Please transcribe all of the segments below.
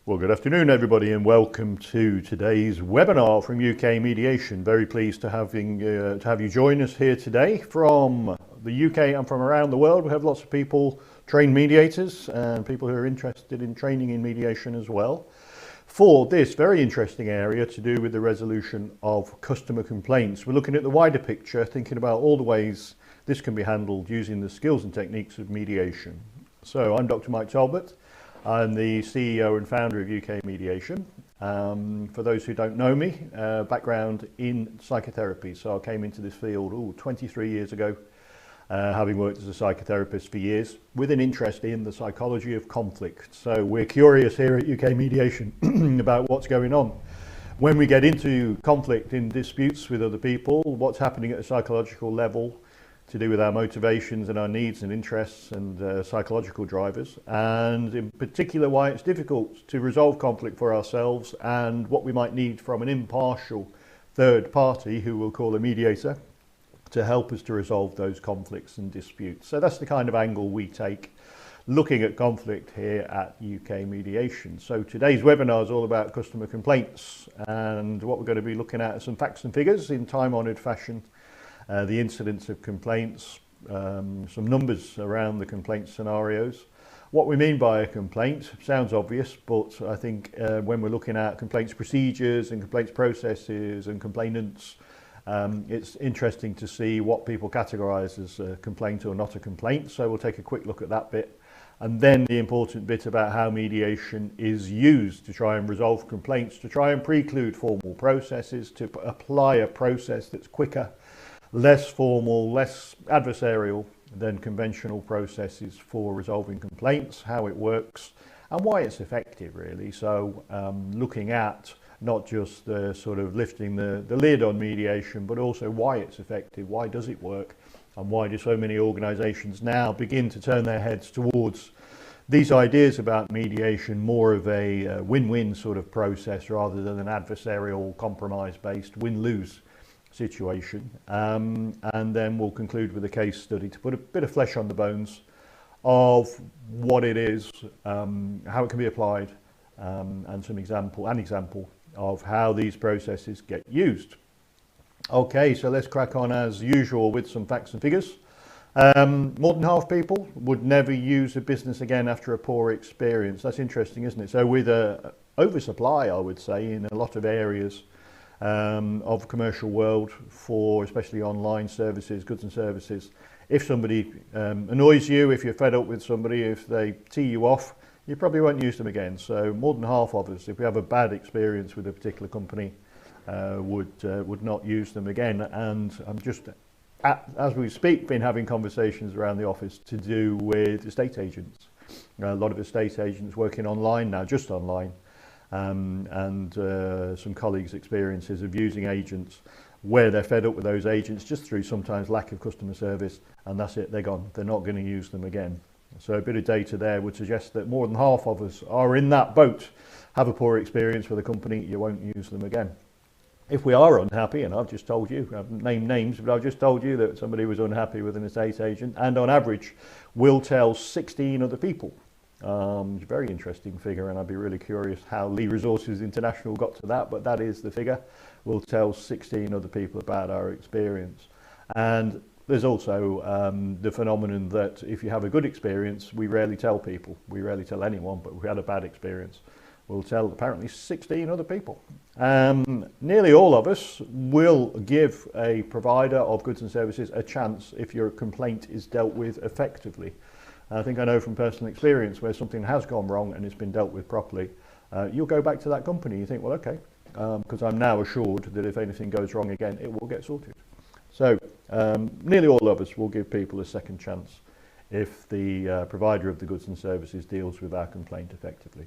Well, good afternoon, everybody, and welcome to today's webinar from UK Mediation. Very pleased to have you join us here today from the UK and from around the world. We have lots of people, trained mediators, and people who are interested in training in mediation as well, for this very interesting area to do with the resolution of customer complaints. We're looking at the wider picture, thinking about all the ways this can be handled using the skills and techniques of mediation. So I'm Dr. Mike Talbot. I'm the CEO and founder of UK Mediation. For those who don't know me, background in psychotherapy. So I came into this field 23 years ago, having worked as a psychotherapist for years, with an interest in the psychology of conflict. So we're curious here at UK Mediation about what's going on when we get into conflict in disputes with other people, what's happening at a psychological level, to do with our motivations and our needs and interests and psychological drivers, and in particular why it's difficult to resolve conflict for ourselves and what we might need from an impartial third party who we'll call a mediator to help us to resolve those conflicts and disputes. So that's the kind of angle we take looking at conflict here at UK Mediation. So today's webinar is all about customer complaints, and what we're going to be looking at are some facts and figures in time-honoured fashion. The incidence of complaints, some numbers around the complaint scenarios. What we mean by a complaint sounds obvious, but I think when we're looking at complaints procedures and complaints processes and complainants, it's interesting to see what people categorise as a complaint or not a complaint. So we'll take a quick look at that bit. And then the important bit about how mediation is used to try and resolve complaints, to try and preclude formal processes, to apply a process that's quicker, less formal, less adversarial than conventional processes for resolving complaints, how it works and why it's effective, really. So looking at not just the sort of lifting the lid on mediation, but also why it's effective, why does it work, and why do so many organisations now begin to turn their heads towards these ideas about mediation, more of a win-win sort of process rather than an adversarial, compromise-based win-lose situation. And then we'll conclude with a case study to put a bit of flesh on the bones of what it is, how it can be applied, and an example of how these processes get used. Okay, so let's crack on as usual with some facts and figures. More than half people would never use a business again after a poor experience. That's interesting, isn't it? So with a oversupply, I would say, in a lot of areas of the commercial world, for especially online services, goods and services. If somebody annoys you, if you're fed up with somebody, if they tee you off, you probably won't use them again. So more than half of us, if we have a bad experience with a particular company, would not use them again. And I'm just, as we speak, been having conversations around the office to do with estate agents. A lot of estate agents working online now, just online. And some colleagues' experiences of using agents where they're fed up with those agents just through sometimes lack of customer service, and that's it, they're gone. They're not going to use them again. So a bit of data there would suggest that more than half of us are in that boat. Have a poor experience with a company, you won't use them again. If we are unhappy, and I've just told you, I haven't named names, but I've just told you that somebody was unhappy with an estate agent, and on average will tell 16 other people. Very interesting figure, and I'd be really curious how Lee Resources International got to that, but that is the figure. We'll tell 16 other people about our experience. And there's also the phenomenon that if you have a good experience, we rarely tell people. We rarely tell anyone, but if we had a bad experience, we'll tell apparently 16 other people. Nearly all of us will give a provider of goods and services a chance if your complaint is dealt with effectively. I think I know from personal experience where something has gone wrong and it's been dealt with properly, you'll go back to that company. You think, well, okay, because I'm now assured that if anything goes wrong again, it will get sorted. So nearly all of us will give people a second chance if the provider of the goods and services deals with our complaint effectively.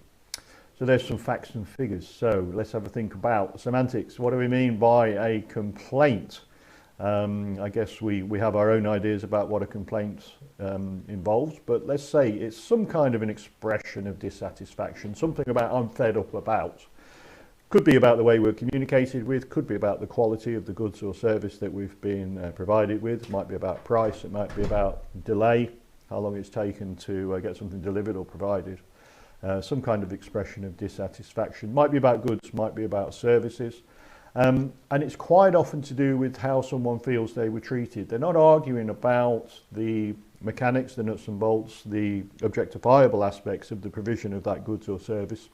So there's some facts and figures. So let's have a think about semantics. What do we mean by a complaint? I guess we have our own ideas about what a complaint involves, but let's say it's some kind of an expression of dissatisfaction, something about I'm fed up about. Could be about the way we're communicated with, could be about the quality of the goods or service that we've been provided with, it might be about price, it might be about delay, how long it's taken to get something delivered or provided. some kind of expression of dissatisfaction. Might be about goods, might be about services. And it's quite often to do with how someone feels they were treated. They're not arguing about the mechanics, the nuts and bolts, the objectifiable aspects of the provision of that goods or service.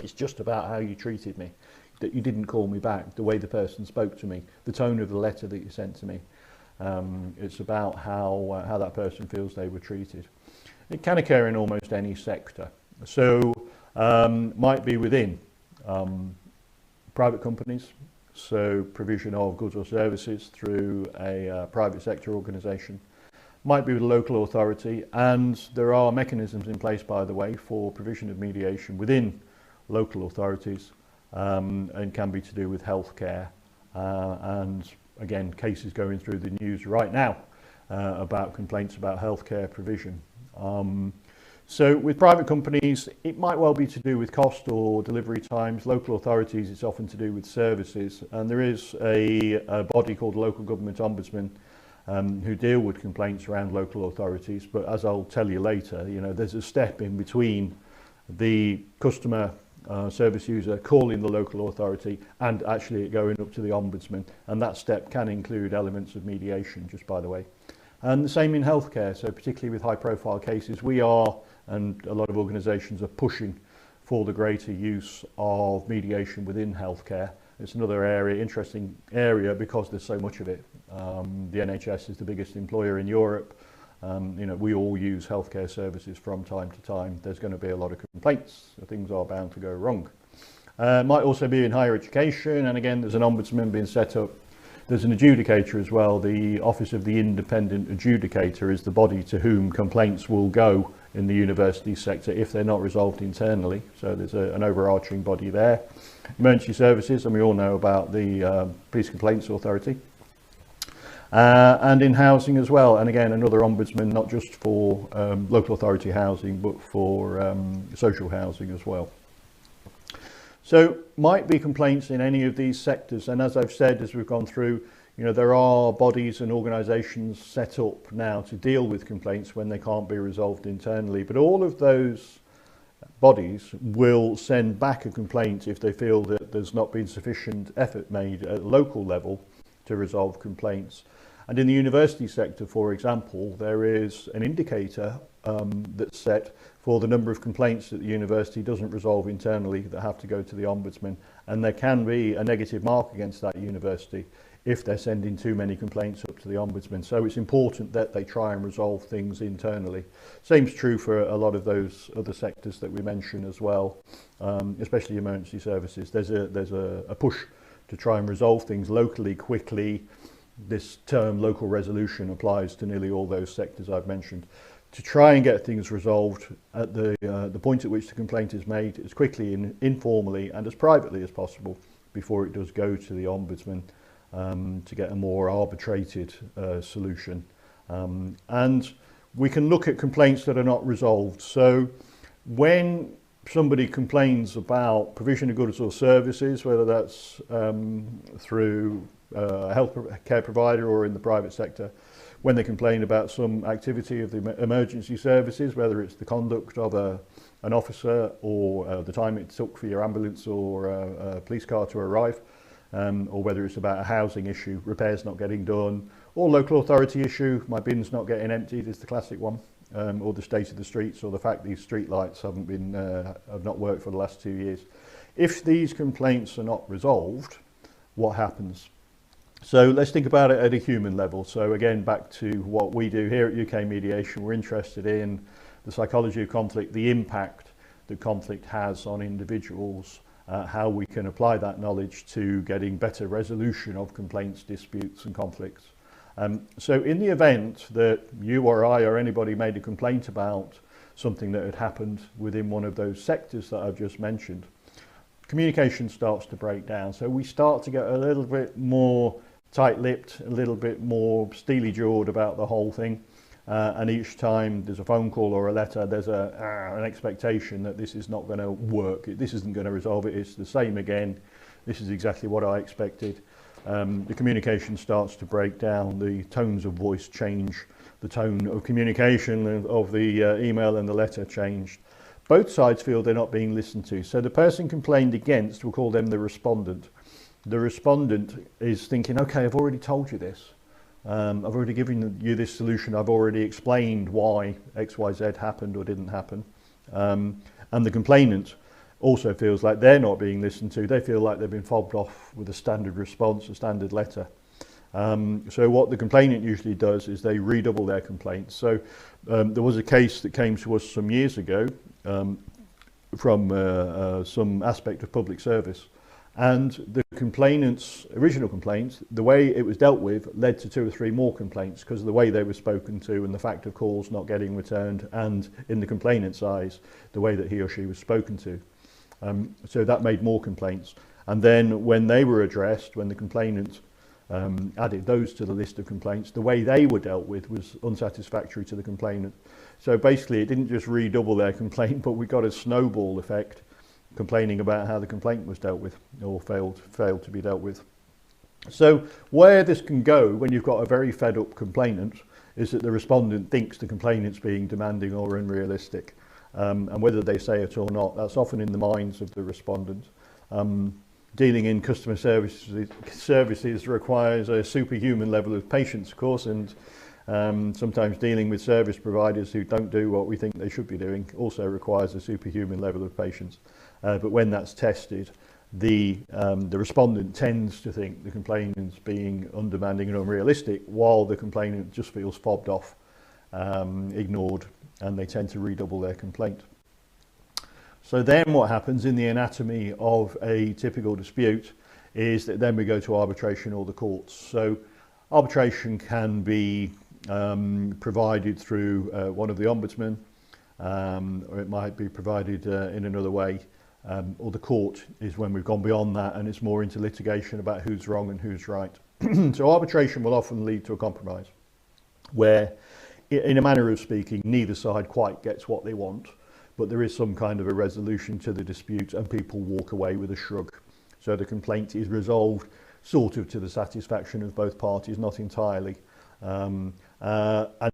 It's just about how you treated me, that you didn't call me back, the way the person spoke to me, the tone of the letter that you sent to me. It's about how that person feels they were treated. It can occur in almost any sector. So might be within private companies, so provision of goods or services through a private sector organisation. Might be with a local authority, and there are mechanisms in place, by the way, for provision of mediation within local authorities, and can be to do with healthcare, and again, cases going through the news right now about complaints about healthcare provision. So with private companies, it might well be to do with cost or delivery times. Local authorities, it's often to do with services. And there is a body called Local Government Ombudsman who deal with complaints around local authorities. But as I'll tell you later, you know, there's a step in between the customer service user calling the local authority and actually going up to the ombudsman. And that step can include elements of mediation, just by the way. And the same in healthcare. So particularly with high profile cases, we are, and a lot of organisations are pushing for the greater use of mediation within healthcare. It's another area, interesting area, because there's so much of it. The NHS is the biggest employer in Europe. You know, we all use healthcare services from time to time. There's going to be a lot of complaints. Things are bound to go wrong. Might also be in higher education, and again, there's an ombudsman being set up. There's an adjudicator as well. The Office of the Independent Adjudicator is the body to whom complaints will go in the university sector if they're not resolved internally. So there's an overarching body there. Emergency services, and we all know about the Police Complaints Authority. And in housing as well. And again, another ombudsman, not just for local authority housing, but for social housing as well. So might be complaints in any of these sectors. And as I've said, as we've gone through, you know, there are bodies and organisations set up now to deal with complaints when they can't be resolved internally. But all of those bodies will send back a complaint if they feel that there's not been sufficient effort made at local level to resolve complaints. And in the university sector, for example, there is an indicator that's set for the number of complaints that the university doesn't resolve internally that have to go to the ombudsman. And there can be a negative mark against that university if they're sending too many complaints up to the ombudsman. So it's important that they try and resolve things internally. Same's true for a lot of those other sectors that we mentioned as well, especially emergency services. There's a push to try and resolve things locally, quickly. This term local resolution applies to nearly all those sectors I've mentioned, to try and get things resolved at the point at which the complaint is made as quickly and informally and as privately as possible before it does go to the ombudsman to get a more arbitrated solution. And we can look at complaints that are not resolved. So when somebody complains about provision of goods or services, whether that's through a health care provider or in the private sector, when they complain about some activity of the emergency services, whether it's the conduct of an officer or the time it took for your ambulance or a police car to arrive, or whether it's about a housing issue, repairs not getting done, or local authority issue, my bin's not getting emptied is the classic one, or the state of the streets, or the fact these street lights have not worked for the last 2 years. If these complaints are not resolved, what happens? So let's think about it at a human level. So again, back to what we do here at UK Mediation, we're interested in the psychology of conflict, the impact that conflict has on individuals, how we can apply that knowledge to getting better resolution of complaints, disputes and conflicts. So in the event that you or I or anybody made a complaint about something that had happened within one of those sectors that I've just mentioned, communication starts to break down. So we start to get a little bit more tight-lipped, a little bit more steely-jawed about the whole thing. And each time there's a phone call or a letter, there's an expectation that this is not going to work. This isn't going to resolve it. It's the same again. This is exactly what I expected. The communication starts to break down. The tones of voice change. The tone of communication of the email and the letter changed. both sides feel they're not being listened to. So the person complained against, we'll call them the respondent. The respondent is thinking, okay, I've already told you this. I've already given you this solution. I've already explained why X, Y, Z happened or didn't happen. And the complainant also feels like they're not being listened to. They feel like they've been fobbed off with a standard response, a standard letter. So what the complainant usually does is they redouble their complaints. So there was a case that came to us some years ago from some aspect of public service, and the complainant's original complaint, the way it was dealt with, led to 2 or 3 more complaints because of the way they were spoken to and the fact of calls not getting returned, and in the complainant's eyes, the way that he or she was spoken to. So that made more complaints. And then when they were addressed, when the complainant added those to the list of complaints, the way they were dealt with was unsatisfactory to the complainant. So basically it didn't just redouble their complaint, but we got a snowball effect, complaining about how the complaint was dealt with or failed to be dealt with. So where this can go when you've got a very fed up complainant is that the respondent thinks the complainant's being demanding or unrealistic. And whether they say it or not, that's often in the minds of the respondent. Dealing in customer services requires a superhuman level of patience, of course, and sometimes dealing with service providers who don't do what we think they should be doing also requires a superhuman level of patience. But when that's tested, the respondent tends to think the complainant's being undemanding and unrealistic, while the complainant just feels fobbed off, ignored, and they tend to redouble their complaint. So then what happens in the anatomy of a typical dispute is that then we go to arbitration or the courts. So arbitration can be provided through one of the ombudsmen, or it might be provided in another way, or the court is when we've gone beyond that and it's more into litigation about who's wrong and who's right. So arbitration will often lead to a compromise where, in a manner of speaking, neither side quite gets what they want, but there is some kind of a resolution to the dispute and people walk away with a shrug. So the complaint is resolved sort of to the satisfaction of both parties, not entirely. And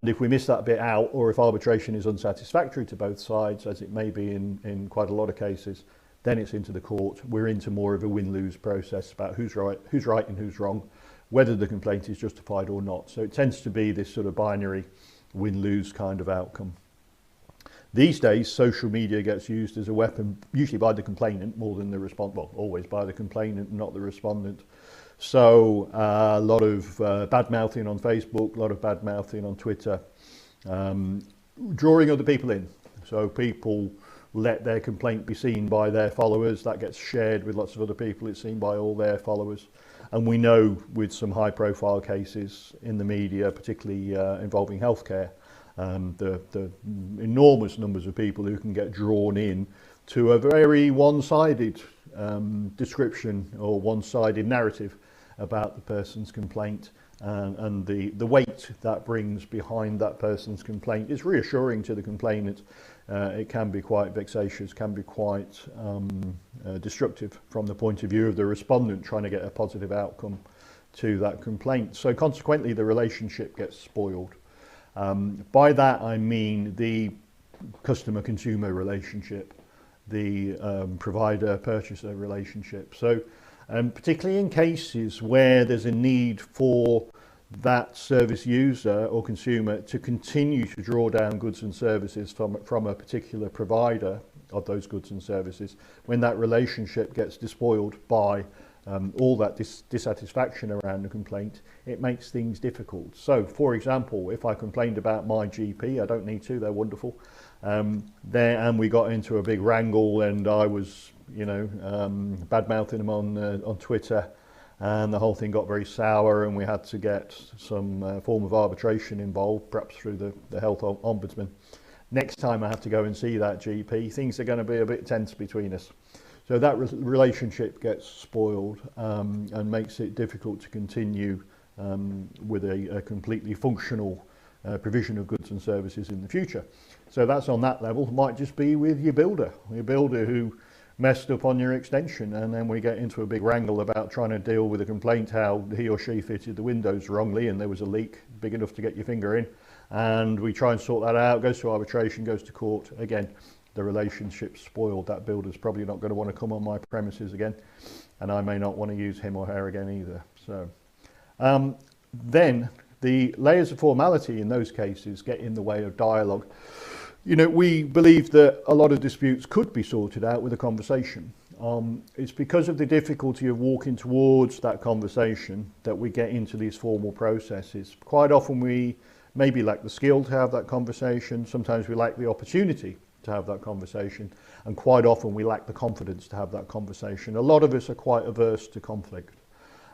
if we miss that bit out, or if arbitration is unsatisfactory to both sides, as it may be in quite a lot of cases, then it's into the court. We're into more of a win-lose process about who's right and who's wrong, whether the complaint is justified or not. So it tends to be this sort of binary win-lose kind of outcome. These days, social media gets used as a weapon, usually by the complainant more than the respondent, well, always by the complainant, not the respondent. So a lot of bad-mouthing on Facebook, a lot of bad-mouthing on Twitter, drawing other people in. So people let their complaint be seen by their followers, that gets shared with lots of other people, it's seen by all their followers. And we know with some high-profile cases in the media, particularly involving healthcare, the enormous numbers of people who can get drawn in to a very one-sided description or one-sided narrative about the person's complaint, and the weight that brings behind that person's complaint is reassuring to the complainant. It can be quite vexatious, can be quite destructive from the point of view of the respondent trying to get a positive outcome to that complaint. So consequently the relationship gets spoiled. By that I mean the customer-consumer relationship, the provider-purchaser relationship. So particularly in cases where there's a need for that service user or consumer to continue to draw down goods and services from a particular provider of those goods and services, when that relationship gets despoiled by all that dissatisfaction around the complaint, it makes things difficult. So, for example, if I complained about my GP, I don't need to, they're wonderful, and we got into a big wrangle and I was, bad-mouthing them on Twitter, and the whole thing got very sour and we had to get some form of arbitration involved, perhaps through the health ombudsman. Next time I have to go and see that GP, things are going to be a bit tense between us. So that relationship gets spoiled and makes it difficult to continue with a completely functional provision of goods and services in the future. So that's on that level. It might just be with your builder who messed up on your extension, and then we get into a big wrangle about trying to deal with a complaint how he or she fitted the windows wrongly and there was a leak big enough to get your finger in, and we try and sort that out, goes to arbitration, goes to court. Again, the relationship's spoiled. That builder's probably not going to want to come on my premises again, and I may not want to use him or her again either. So then the layers of formality in those cases get in the way of dialogue. You know, we believe that a lot of disputes could be sorted out with a conversation. It's because of the difficulty of walking towards that conversation that we get into these formal processes. Quite often we maybe lack the skill to have that conversation. Sometimes we lack the opportunity to have that conversation. And quite often we lack the confidence to have that conversation. A lot of us are quite averse to conflict.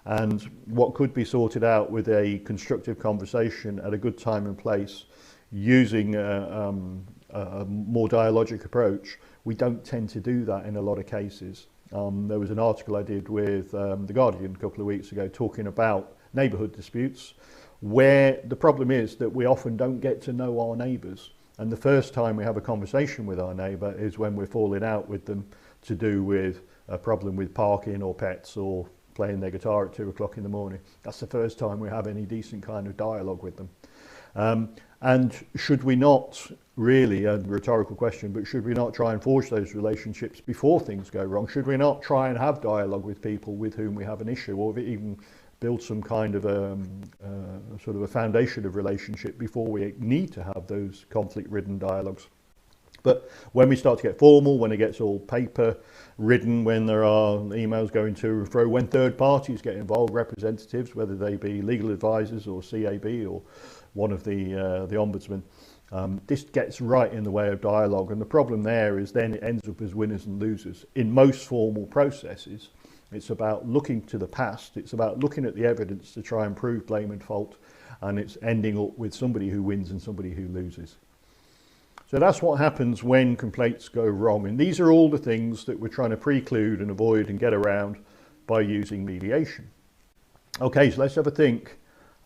And what could be sorted out with a constructive conversation at a good time and place, using a more dialogic approach, we don't tend to do that in a lot of cases. There was an article I did with The Guardian a couple of weeks ago talking about neighbourhood disputes, where the problem is that we often don't get to know our neighbours. And the first time we have a conversation with our neighbour is when we're falling out with them to do with a problem with parking or pets or playing their guitar at 2 o'clock in the morning. That's the first time we have any decent kind of dialogue with them. And should we not really, a rhetorical question, but should we not try and forge those relationships before things go wrong? Should we not try and have dialogue with people with whom we have an issue, or even build some kind of sort of a foundation of relationship before we need to have those conflict-ridden dialogues? But when we start to get formal, when it gets all paper-ridden, when there are emails going to and fro, when third parties get involved, representatives, whether they be legal advisors or CAB or one of the ombudsman, this gets right in the way of dialogue. And the problem there is then it ends up as winners and losers. In most formal processes, it's about looking to the past, it's about looking at the evidence to try and prove blame and fault, and it's ending up with somebody who wins and somebody who loses. So that's what happens when complaints go wrong. And these are all the things that we're trying to preclude and avoid and get around by using mediation. Okay, so let's have a think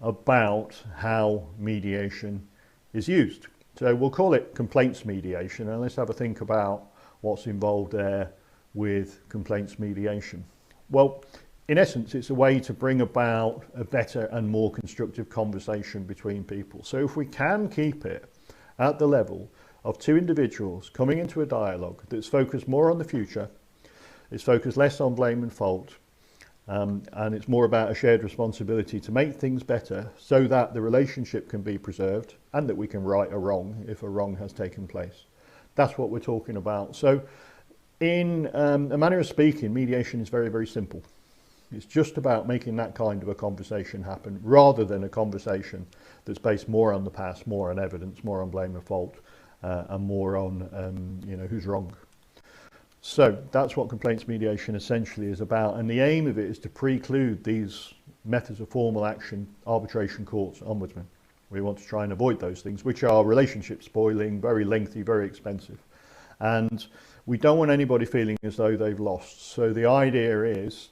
about how mediation is used. So we'll call it complaints mediation, and let's have a think about what's involved there with complaints mediation. Well, in essence, it's a way to bring about a better and more constructive conversation between people. So if we can keep it at the level of two individuals coming into a dialogue that's focused more on the future, it's focused less on blame and fault, and it's more about a shared responsibility to make things better so that the relationship can be preserved and that we can right a wrong if a wrong has taken place. That's what we're talking about. So in a manner of speaking, mediation is very, very simple. It's just about making that kind of a conversation happen rather than a conversation that's based more on the past, more on evidence, more on blame and fault, and more on who's wrong. So that's what complaints mediation essentially is about, and the aim of it is to preclude these methods of formal action, arbitration courts, ombudsman. We want to try and avoid those things, which are relationship spoiling, very lengthy, very expensive, and we don't want anybody feeling as though they've lost. So the idea is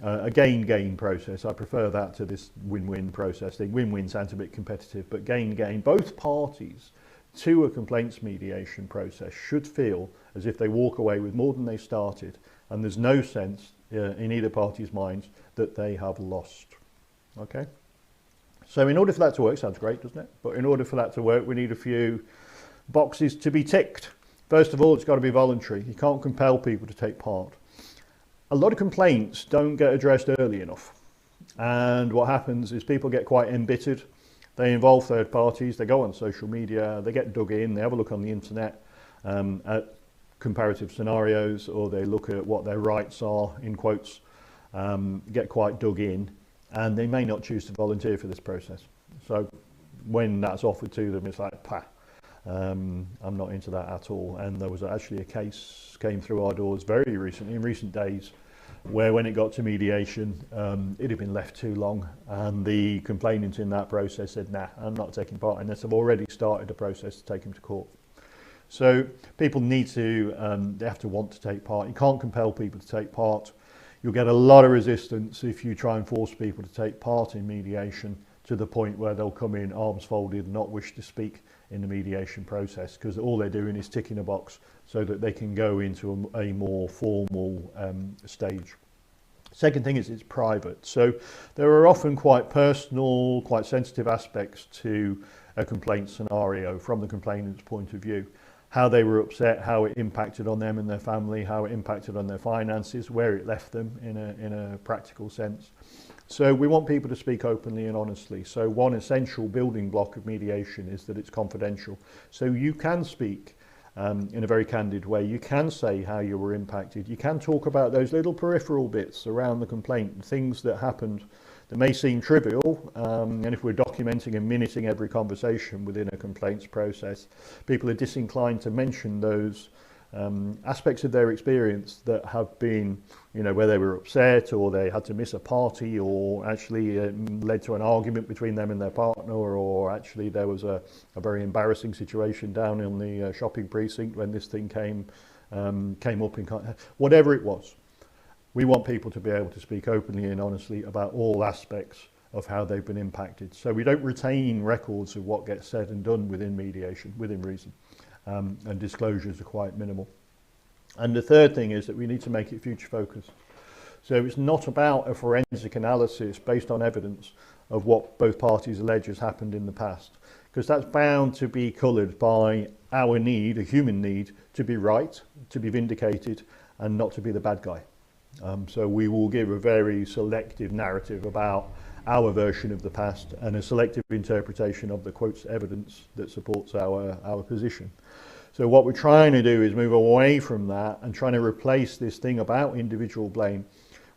a gain-gain process. I prefer that to this win-win process thing. Win-win sounds a bit competitive, but gain-gain. Both parties to a complaints mediation process should feel as if they walk away with more than they started, and there's no sense in either party's minds that they have lost. Okay? So in order for that to work, sounds great, doesn't it? But in order for that to work, we need a few boxes to be ticked. First of all, it's got to be voluntary. You can't compel people to take part. A lot of complaints don't get addressed early enough. And what happens is people get quite embittered. They involve third parties, they go on social media, they get dug in, they have a look on the internet at comparative scenarios, or they look at what their rights are, in quotes, get quite dug in, and they may not choose to volunteer for this process. So when that's offered to them, it's like, pah, I'm not into that at all. And there was actually a case came through our doors very recently, in recent days, where when it got to mediation, it had been left too long, and the complainant in that process said, nah, I'm not taking part in this. I've already started a process to take him to court. So people need to, they have to want to take part. You can't compel people to take part. You'll get a lot of resistance if you try and force people to take part in mediation, to the point where they'll come in arms folded and not wish to speak in the mediation process, because all they're doing is ticking a box so that they can go into a more formal stage. Second thing is it's private. So there are often quite personal, quite sensitive aspects to a complaint scenario from the complainant's point of view. how they were upset, how it impacted on them and their family, how it impacted on their finances, where it left them in a practical sense. So we want people to speak openly and honestly. So one essential building block of mediation is that it's confidential. So you can speak in a very candid way. You can say how you were impacted. You can talk about those little peripheral bits around the complaint, things that happened that may seem trivial, and if we're documenting and minuting every conversation within a complaints process, people are disinclined to mention those aspects of their experience that have been, you know, where they were upset or they had to miss a party or actually led to an argument between them and their partner, or actually there was a very embarrassing situation down in the shopping precinct when this thing came up in whatever it was. We want people to be able to speak openly and honestly about all aspects of how they've been impacted. So we don't retain records of what gets said and done within mediation, within reason, and disclosures are quite minimal. And the third thing is that we need to make it future focused. So it's not about a forensic analysis based on evidence of what both parties allege has happened in the past, because that's bound to be coloured by our need, a human need, to be right, to be vindicated, and not to be the bad guy. So we will give a very selective narrative about our version of the past and a selective interpretation of the quotes evidence that supports our position. So what we're trying to do is move away from that and trying to replace this thing about individual blame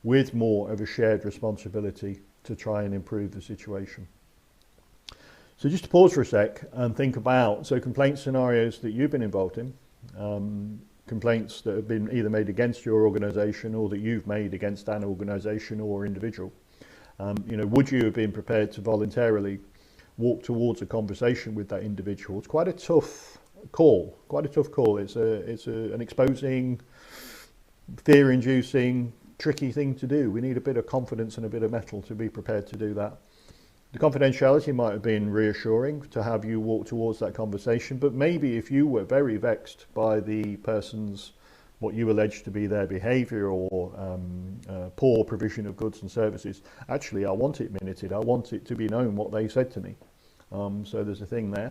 with more of a shared responsibility to try and improve the situation. So just to pause for a sec and think about complaint scenarios that you've been involved in. Complaints that have been either made against your organisation or that you've made against an organisation or individual. You know, would you have been prepared to voluntarily walk towards a conversation with that individual? It's quite a tough call. It's an exposing, fear-inducing, tricky thing to do. We need a bit of confidence and a bit of mettle to be prepared to do that. The confidentiality might have been reassuring to have you walk towards that conversation, but maybe if you were very vexed by the person's, what you allege to be their behaviour or poor provision of goods and services, actually I want it minuted, I want it to be known what they said to me. So there's a thing there.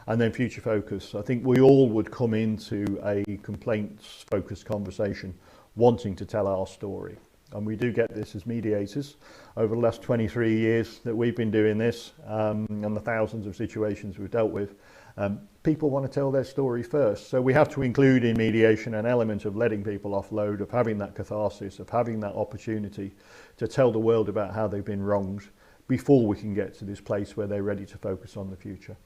And then future focus. I think we all would come into a complaints focused conversation wanting to tell our story. And we do get this as mediators over the last 23 years that we've been doing this, and the thousands of situations we've dealt with. People want to tell their story first. So we have to include in mediation an element of letting people offload, of having that catharsis, of having that opportunity to tell the world about how they've been wronged before we can get to this place where they're ready to focus on the future.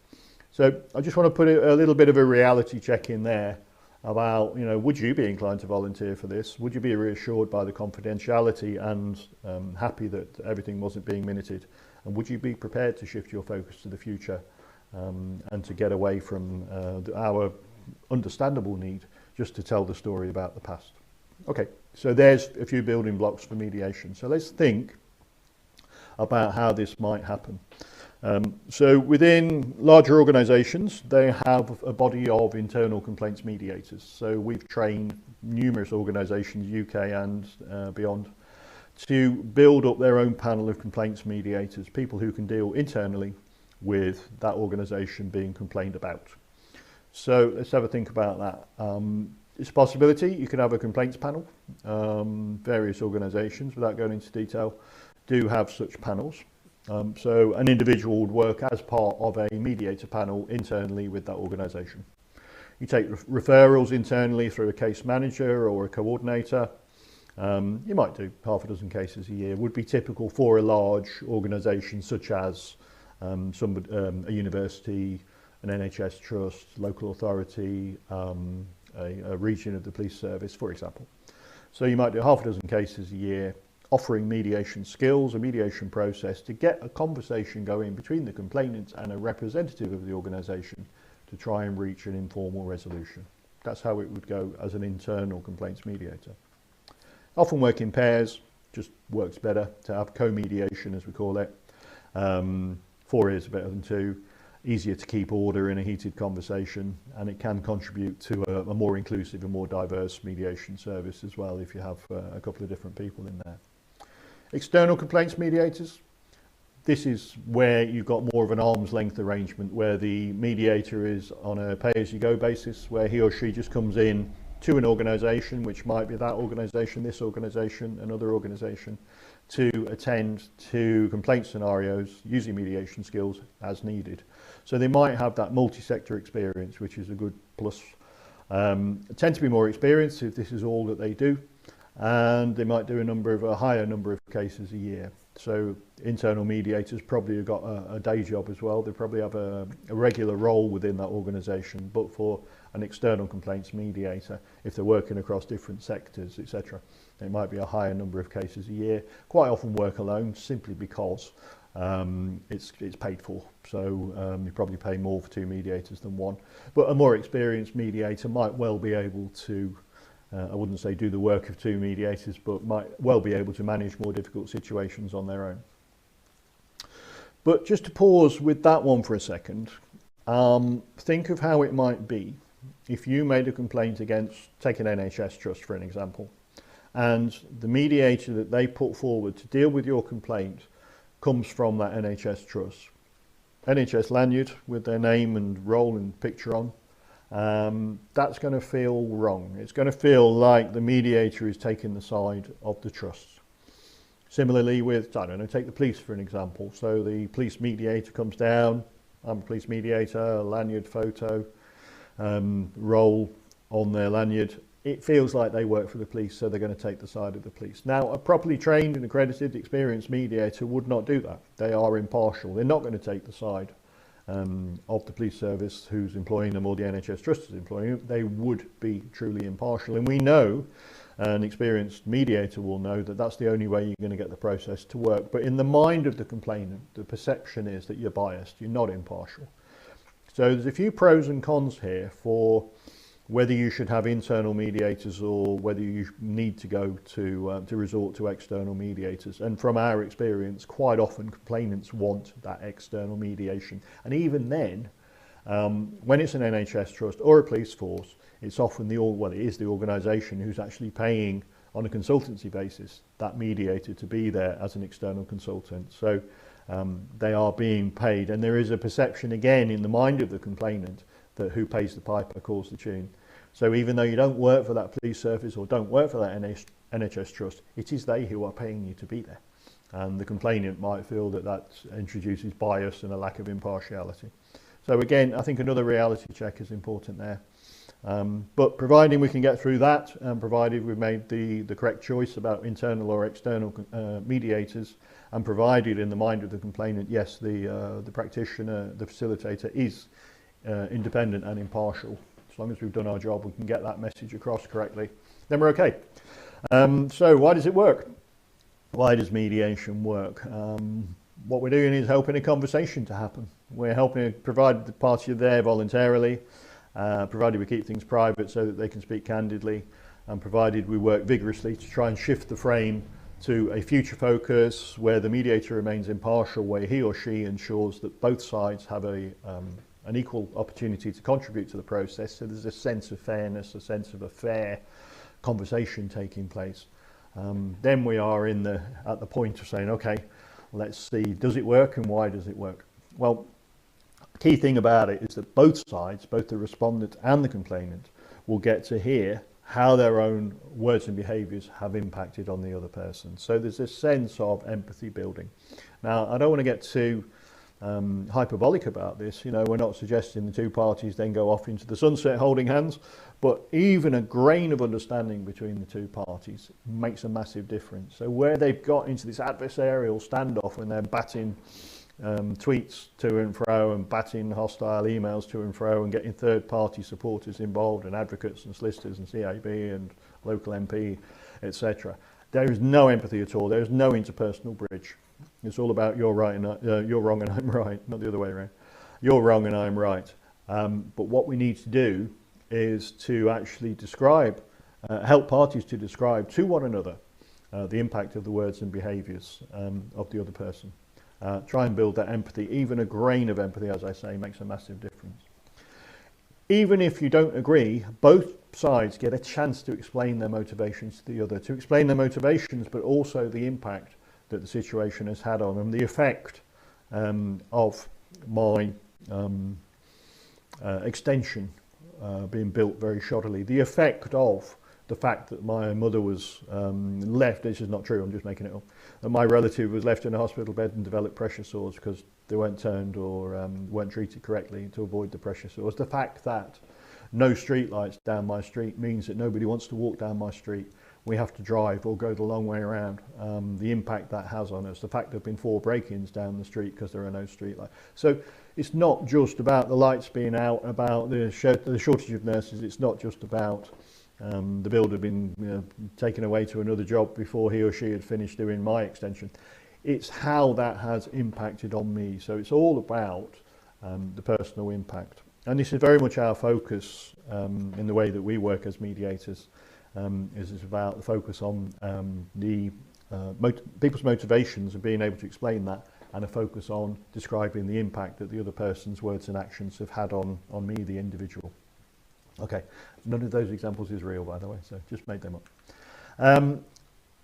So I just want to put a little bit of a reality check in there about, you know, would you be inclined to volunteer for this? Would you be reassured by the confidentiality and happy that everything wasn't being minuted? And would you be prepared to shift your focus to the future and to get away from our understandable need just to tell the story about the past? Okay, so there's a few building blocks for mediation. So let's think about how this might happen. So within larger organisations, they have a body of internal complaints mediators. So we've trained numerous organisations, UK and beyond, to build up their own panel of complaints mediators, people who can deal internally with that organisation being complained about. So let's have a think about that. It's a possibility you could have a complaints panel. Various organisations, without going into detail, do have such panels. So an individual would work as part of a mediator panel internally with that organisation. You take referrals internally through a case manager or a coordinator. You might do half a dozen cases a year. Would be typical for a large organisation such as a university, an NHS trust, local authority, a region of the police service, for example. So you might do half a dozen cases a year, offering mediation skills, a mediation process to get a conversation going between the complainant and a representative of the organisation to try and reach an informal resolution. That's how it would go as an internal complaints mediator. Often work in pairs, just works better to have co-mediation, as we call it. 4 is better than 2, easier to keep order in a heated conversation, and it can contribute to a more inclusive and more diverse mediation service as well if you have a couple of different people in there. External complaints mediators, this is where you've got more of an arm's length arrangement, where the mediator is on a pay-as-you-go basis, where he or she just comes in to an organisation, which might be that organisation, this organisation, another organisation, to attend to complaint scenarios using mediation skills as needed. So they might have that multi-sector experience, which is a good plus. Tend to be more experienced if this is all that they do, and they might do a higher number of cases a year. So internal mediators probably have got a day job as well. They probably have a regular role within that organisation, but for an external complaints mediator, if they're working across different sectors, etc., it might be a higher number of cases a year. Quite often work alone, simply because it's paid for. So you probably pay more for two mediators than one. But a more experienced mediator might well be able to, I wouldn't say do the work of two mediators, but might well be able to manage more difficult situations on their own. But just to pause with that one for a second, think of how it might be if you made a complaint against, take an NHS trust for an example, and the mediator that they put forward to deal with your complaint comes from that NHS trust. NHS lanyard with their name and role and picture on. That's going to feel wrong. It's going to feel like the mediator is taking the side of the trust. Similarly with, I don't know, take the police for an example. So the police mediator comes down, I'm a police mediator, lanyard photo, role on their lanyard. It feels like they work for the police, so they're going to take the side of the police. Now, a properly trained and accredited, experienced mediator would not do that. They are impartial. They're not going to take the side of the police service who's employing them or the NHS trust is employing them. They would be truly impartial. And we know, an experienced mediator will know, that that's the only way you're going to get the process to work. But in the mind of the complainant, the perception is that you're biased, you're not impartial. So there's a few pros and cons here for whether you should have internal mediators or whether you need to go to resort to external mediators. And from our experience, quite often complainants want that external mediation. And even then, when it's an NHS trust or a police force, it's often it is the organisation who's actually paying on a consultancy basis that mediator to be there as an external consultant. So they are being paid, and there is a perception again in the mind of the complainant that who pays the piper calls the tune. So even though you don't work for that police service or don't work for that NHS trust, it is they who are paying you to be there. And the complainant might feel that that introduces bias and a lack of impartiality. So again, I think another reality check is important there. But providing we can get through that, and provided we've made the correct choice about internal or external mediators, and provided in the mind of the complainant, yes, the practitioner, the facilitator is independent and impartial. As long as we've done our job, we can get that message across correctly, then we're okay. So why does it work? Why does mediation work? What we're doing is helping a conversation to happen. We're helping provide the party there voluntarily, provided we keep things private so that they can speak candidly, and provided we work vigorously to try and shift the frame to a future focus where the mediator remains impartial, where he or she ensures that both sides have an equal opportunity to contribute to the process. So there's a sense of fairness, a sense of a fair conversation taking place. Then we are at the point of saying, okay, let's see, does it work and why does it work? Well, the key thing about it is that both sides, both the respondent and the complainant, will get to hear how their own words and behaviours have impacted on the other person. So there's a sense of empathy building. Now, I don't want to get too hyperbolic about this. We're not suggesting the two parties then go off into the sunset holding hands, but even a grain of understanding between the two parties makes a massive difference. So where they've got into this adversarial standoff when they're batting tweets to and fro and batting hostile emails to and fro and getting third party supporters involved and advocates and solicitors and CAB and local MP, etc. There is no empathy at all. There is no interpersonal bridge. It's all about you're right and you're wrong and I'm right, not the other way around. You're wrong and I'm right. But what we need to do is to actually describe, help parties to describe to one another the impact of the words and behaviours of the other person. Try and build that empathy. Even a grain of empathy, as I say, makes a massive difference. Even if you don't agree, both sides get a chance to explain their motivations to the other, to explain their motivations, but also the impact that the situation has had on them, the effect of my extension being built very shoddily. The effect of the fact that my mother was left, this is not true, I'm just making it up, that my relative was left in a hospital bed and developed pressure sores because they weren't turned or weren't treated correctly to avoid the pressure sores. The fact that no street lights down my street means that nobody wants to walk down my street. We have to drive or go the long way around. The impact that has on us. The fact there have been 4 break-ins down the street because there are no street lights. So it's not just about the lights being out, about the shortage of nurses. It's not just about the builder being taken away to another job before he or she had finished doing my extension. It's how that has impacted on me. So it's all about the personal impact. And this is very much our focus in the way that we work as mediators. Is about the focus on people's motivations and being able to explain that, and a focus on describing the impact that the other person's words and actions have had on me, the individual. Okay, none of those examples is real, by the way, so just made them up.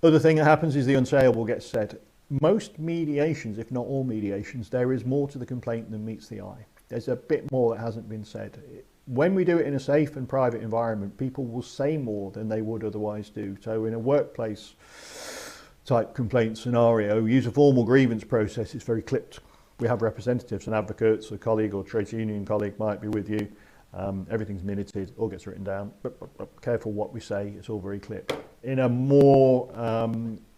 Other thing that happens is the unsayable gets said. Most mediations, if not all mediations, there is more to the complaint than meets the eye. There's a bit more that hasn't been said. When we do it in a safe and private environment, people will say more than they would otherwise do. So in a workplace type complaint scenario, we use a formal grievance process. It's very clipped. We have representatives and advocates, a colleague or trade union colleague might be with you. Everything's minuted, all gets written down. But careful what we say, it's all very clipped. In a more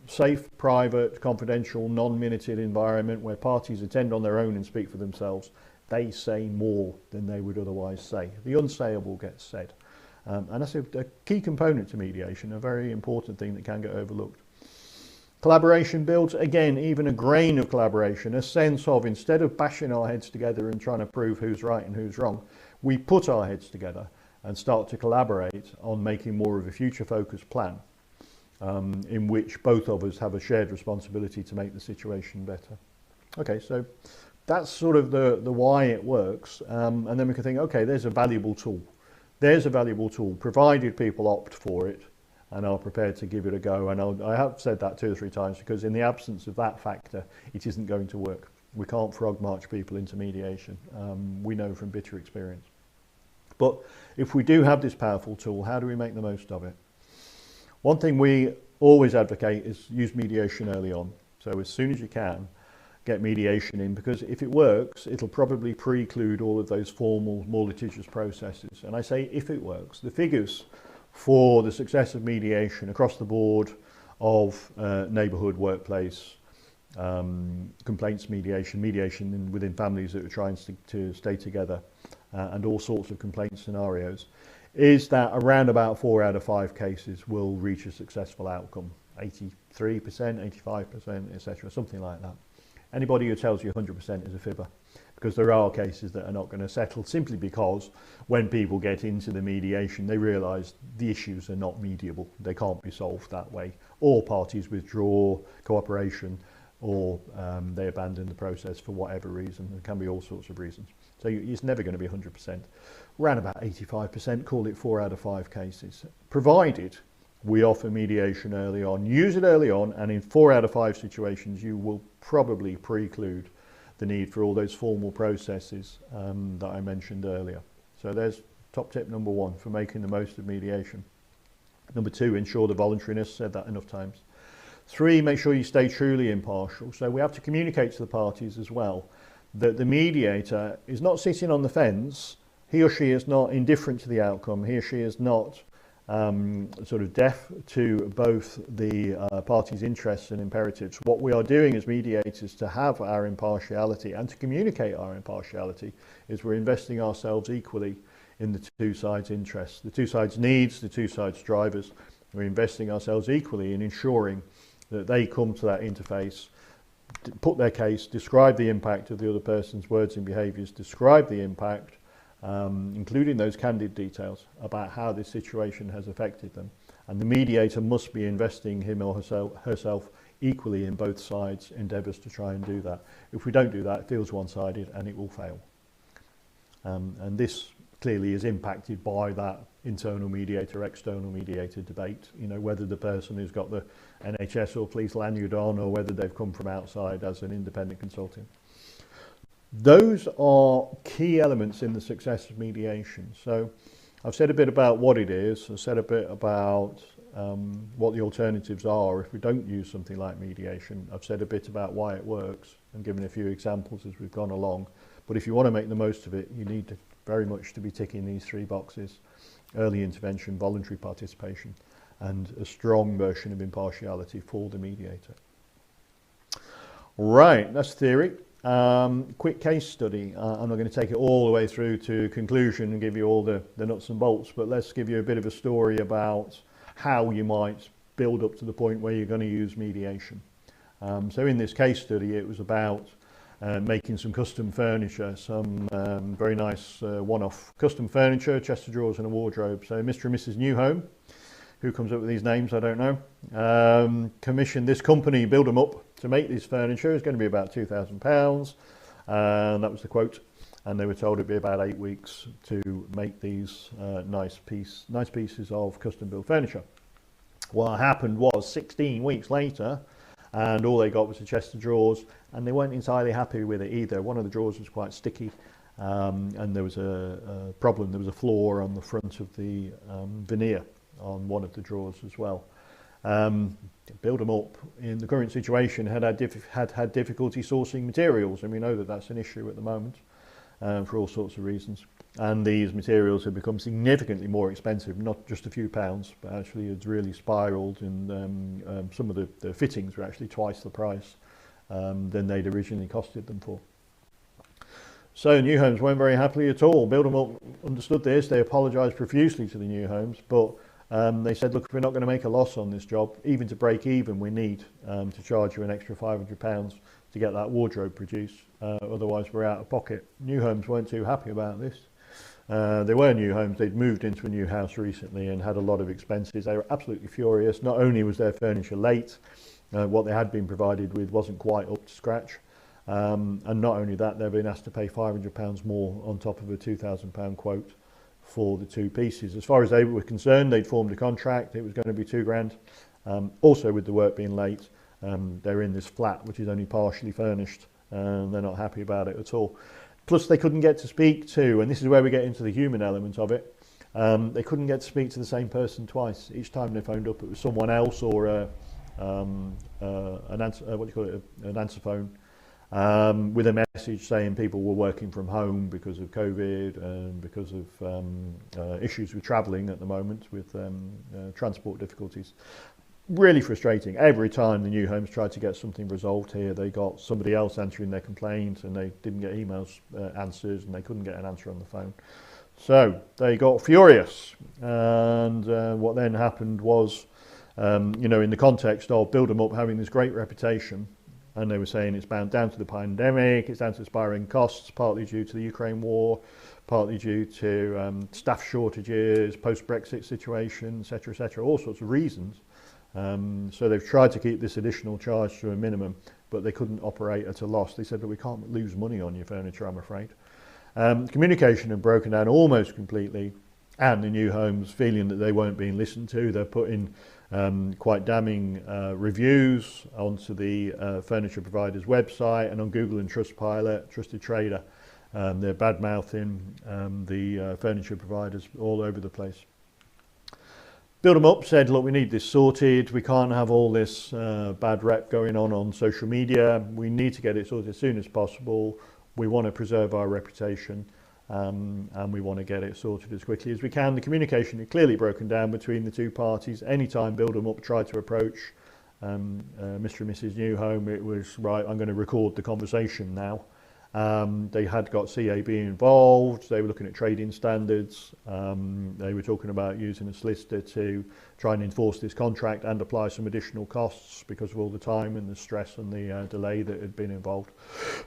safe, private, confidential, non-minuted environment where parties attend on their own and speak for themselves, they say more than they would otherwise say. The unsayable gets said. And that's a key component to mediation, a very important thing that can get overlooked. Collaboration builds, again, even a grain of collaboration, a sense of, instead of bashing our heads together and trying to prove who's right and who's wrong, we put our heads together and start to collaborate on making more of a future-focused plan in which both of us have a shared responsibility to make the situation better. Okay, so that's sort of the why it works, and then we can think, okay, there's a valuable tool. There's a valuable tool, provided people opt for it and are prepared to give it a go. And I have said that 2 or 3 times, because in the absence of that factor, it isn't going to work. We can't frog march people into mediation. We know from bitter experience. But if we do have this powerful tool, how do we make the most of it? One thing we always advocate is use mediation early on. So as soon as you can, get mediation in, because if it works, it'll probably preclude all of those formal, more litigious processes. And I say if it works. The figures for the success of mediation across the board of neighbourhood, workplace, complaints mediation, mediation within families that are trying to stay together, and all sorts of complaint scenarios, is that around about 4 out of 5 cases will reach a successful outcome. 83%, 85%, etc., something like that. Anybody who tells you 100% is a fibber, because there are cases that are not going to settle simply because when people get into the mediation, they realise the issues are not mediable. They can't be solved that way. Or parties withdraw cooperation, or they abandon the process for whatever reason. There can be all sorts of reasons. So it's never going to be 100%. Around about 85%, call it 4 out of 5 cases, provided we offer mediation early on. Use it early on, and in 4 out of 5 situations you will probably preclude the need for all those formal processes that I mentioned earlier. So there's top tip number 1 for making the most of mediation. Number 2, ensure the voluntariness, said that enough times. 3, make sure you stay truly impartial. So we have to communicate to the parties as well that the mediator is not sitting on the fence. He or she is not indifferent to the outcome. He or she is not sort of deaf to both the parties' interests and imperatives. What we are doing as mediators to have our impartiality and to communicate our impartiality is we're investing ourselves equally in the 2 sides' interests, the 2 sides' needs, the 2 sides' drivers. We're investing ourselves equally in ensuring that they come to that interface, put their case, describe the impact of the other person's words and behaviours, describe the impact, including those candid details about how this situation has affected them. And the mediator must be investing him or herself equally in both sides' endeavours to try and do that. If we don't do that, it feels one-sided and it will fail. And this clearly is impacted by that internal mediator, external mediator debate, you know, whether the person who's got the NHS or police lanyard on or whether they've come from outside as an independent consultant. Those are key elements in the success of mediation. So I've said a bit about what it is. I've said a bit about what the alternatives are if we don't use something like mediation. I've said a bit about why it works and given a few examples as we've gone along. But if you want to make the most of it, you need to very much to be ticking these three boxes: early intervention, voluntary participation, and a strong version of impartiality for the mediator. Right, that's theory. Quick case study. I'm not going to take it all the way through to conclusion and give you all the nuts and bolts, but let's give you a bit of a story about how you might build up to the point where you're going to use mediation. So in this case study, it was about making some custom furniture, some very nice one-off custom furniture, chest of drawers and a wardrobe. So Mr. and Mrs. Newhome, who comes up with these names, I don't know, commissioned this company, Build 'em Up, to make this furniture. It's going to be about £2,000, and that was the quote. And they were told it'd be about 8 weeks to make these nice pieces of custom built furniture. What happened was 16 weeks later, and all they got was a chest of drawers, and they weren't entirely happy with it either. One of the drawers was quite sticky, and there was a problem. There was a flaw on the front of the veneer on one of the drawers as well. Build 'em Up in the current situation had difficulty sourcing materials, and we know that that's an issue at the moment for all sorts of reasons. And these materials have become significantly more expensive, not just a few pounds, but actually it's really spiraled, and some of the fittings were actually twice the price than they'd originally costed them for. So New Homes weren't very happy at all. Build 'em Up understood this. They apologised profusely to the New Homes, but they said, look, if we're not going to make a loss on this job, even to break even, we need to charge you an extra £500 to get that wardrobe produced. Otherwise, we're out of pocket. New Homes weren't too happy about this. They were New Homes. They'd moved into a new house recently and had a lot of expenses. They were absolutely furious. Not only was their furniture late, what they had been provided with wasn't quite up to scratch. And not only that, they've been asked to pay £500 more on top of a £2,000 quote for the two pieces. As far as they were concerned, they'd formed a contract. It was going to be £2,000. Also, with the work being late, they're in this flat which is only partially furnished, and they're not happy about it at all. Plus, they couldn't get to speak to, and this is where we get into the human element of it, they couldn't get to speak to the same person twice. Each time they phoned up, it was someone else, or an answer phone, with a message saying people were working from home because of COVID and because of issues with travelling at the moment, with transport difficulties. Really frustrating. Every time the New Homes tried to get something resolved here, they got somebody else answering their complaint, and they didn't get emails answered, and they couldn't get an answer on the phone. So they got furious, and what then happened was, in the context of Build 'em Up having this great reputation, and they were saying it's bound down to the pandemic, it's down to aspiring costs, partly due to the Ukraine war, partly due to staff shortages, post-Brexit situation, etc., all sorts of reasons. So they've tried to keep this additional charge to a minimum, but they couldn't operate at a loss. They said that we can't lose money on your furniture, I'm afraid. Communication had broken down almost completely, and the New Homes, feeling that they weren't being listened to, they're putting quite damning reviews onto the furniture provider's website and on Google and Trustpilot, Trusted Trader. They're bad-mouthing the furniture providers all over the place. Build 'em Up said, look, we need this sorted. We can't have all this bad rep going on social media. We need to get it sorted as soon as possible. We want to preserve our reputation, and we want to get it sorted as quickly as we can. The communication had clearly broken down between the two parties. Anytime Build 'em Up tried to approach Mr. and Mrs. Newhome, it was, right, I'm going to record the conversation now. They had got CAB involved. They were looking at trading standards. They were talking about using a solicitor to try and enforce this contract and apply some additional costs because of all the time and the stress and the delay that had been involved.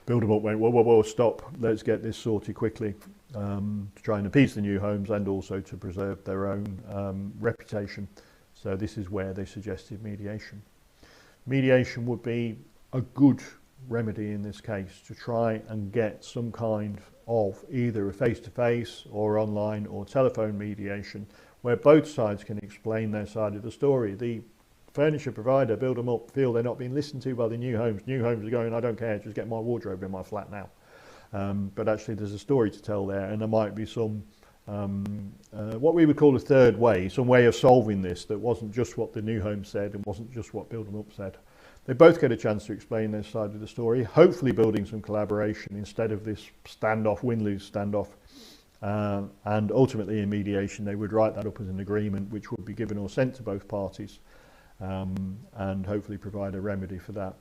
Build 'em Up went, whoa, stop. Let's get this sorted quickly to try and appease the New Homes and also to preserve their own reputation. So this is where they suggested mediation. Mediation would be a good remedy in this case, to try and get some kind of either a face-to-face or online or telephone mediation where both sides can explain their side of the story. The furniture provider, Build 'em Up, feel they're not being listened to by the New Homes. New Homes are going, I don't care, just get my wardrobe in my flat now. but actually there's a story to tell there, and there might be some what we would call a third way, some way of solving this that wasn't just what the new home said and wasn't just what Build 'em Up said. They both get a chance to explain their side of the story, hopefully building some collaboration instead of this standoff, win-lose standoff. And ultimately in mediation they would write that up as an agreement which would be given or sent to both parties, and hopefully provide a remedy for that.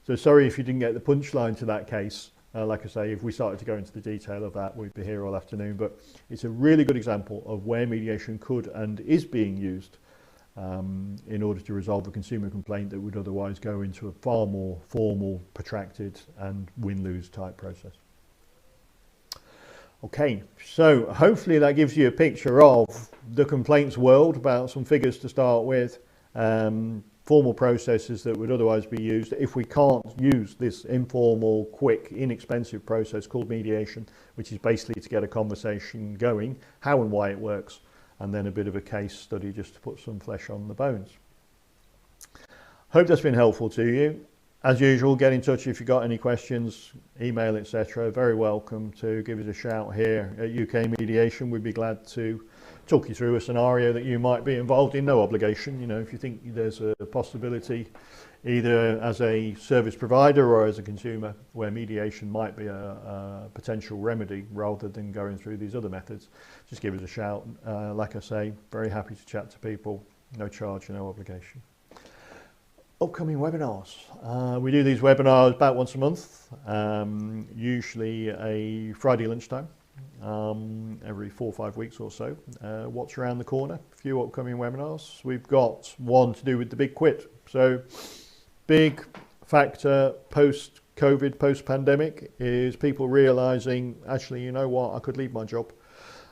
So sorry if you didn't get the punchline to that case. Like I say, if we started to go into the detail of that, we'd be here all afternoon, but it's a really good example of where mediation could and is being used in order to resolve a consumer complaint that would otherwise go into a far more formal, protracted and win-lose type process. Okay, so hopefully that gives you a picture of the complaints world, about some figures to start with, formal processes that would otherwise be used if we can't use this informal, quick, inexpensive process called mediation, which is basically to get a conversation going, how and why it works, and then a bit of a case study just to put some flesh on the bones. Hope that's been helpful to you. As usual, get in touch if you've got any questions, email, etc. Very welcome to give us a shout here at UK Mediation. We'd be glad to talk you through a scenario that you might be involved in. No obligation, you know, if you think there's a possibility either as a service provider or as a consumer where mediation might be a potential remedy rather than going through these other methods, just give us a shout. Like I say, very happy to chat to people, no charge, no obligation. Upcoming webinars. We do these webinars about once a month, usually a Friday lunchtime, every 4 or 5 weeks or so. What's around the corner? A few upcoming webinars. We've got one to do with the big quit. So big factor post-COVID, post-pandemic is people realising, actually, you know what, I could leave my job.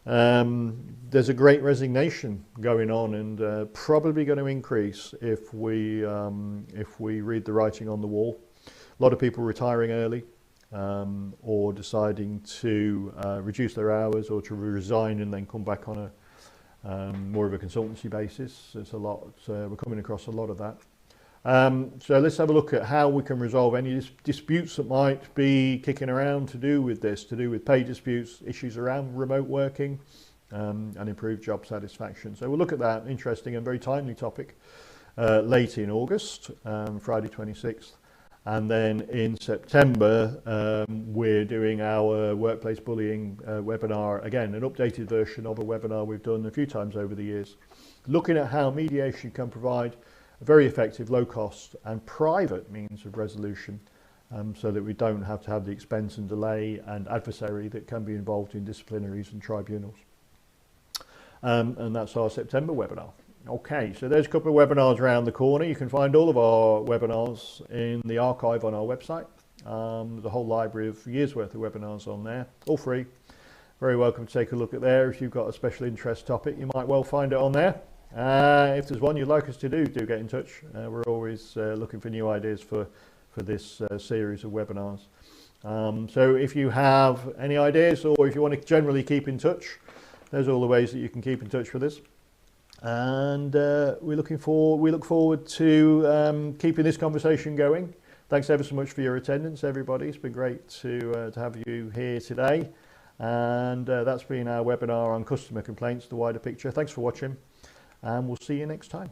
There's a great resignation going on, and probably going to increase if we read the writing on the wall. A lot of people retiring early, or deciding to reduce their hours or to resign and then come back on a more of a consultancy basis. There's a lot. We're coming across a lot of that. So let's have a look at how we can resolve any disputes that might be kicking around to do with this, to do with pay disputes, issues around remote working, and improved job satisfaction. So we'll look at that interesting and very timely topic late in August, Friday 26th. And then in September, we're doing our workplace bullying webinar, again, an updated version of a webinar we've done a few times over the years, looking at how mediation can provide a very effective, low cost and private means of resolution, so that we don't have to have the expense and delay and adversary that can be involved in disciplinaries and tribunals. And that's our September webinar. Okay, so there's a couple of webinars around the corner. You can find all of our webinars in the archive on our website. There's a whole library of years worth of webinars on there, all free. Very welcome to take a look at there. If you've got a special interest topic, you might well find it on there. If there's one you'd like us to do get in touch. We're always looking for new ideas for this series of webinars. So if you have any ideas, or if you want to generally keep in touch, there's all the ways that you can keep in touch with us. And we look forward to keeping this conversation going. Thanks ever so much for your attendance, everybody. It's been great to have you here today. And that's been our webinar on customer complaints, the wider picture. Thanks for watching, and we'll see you next time.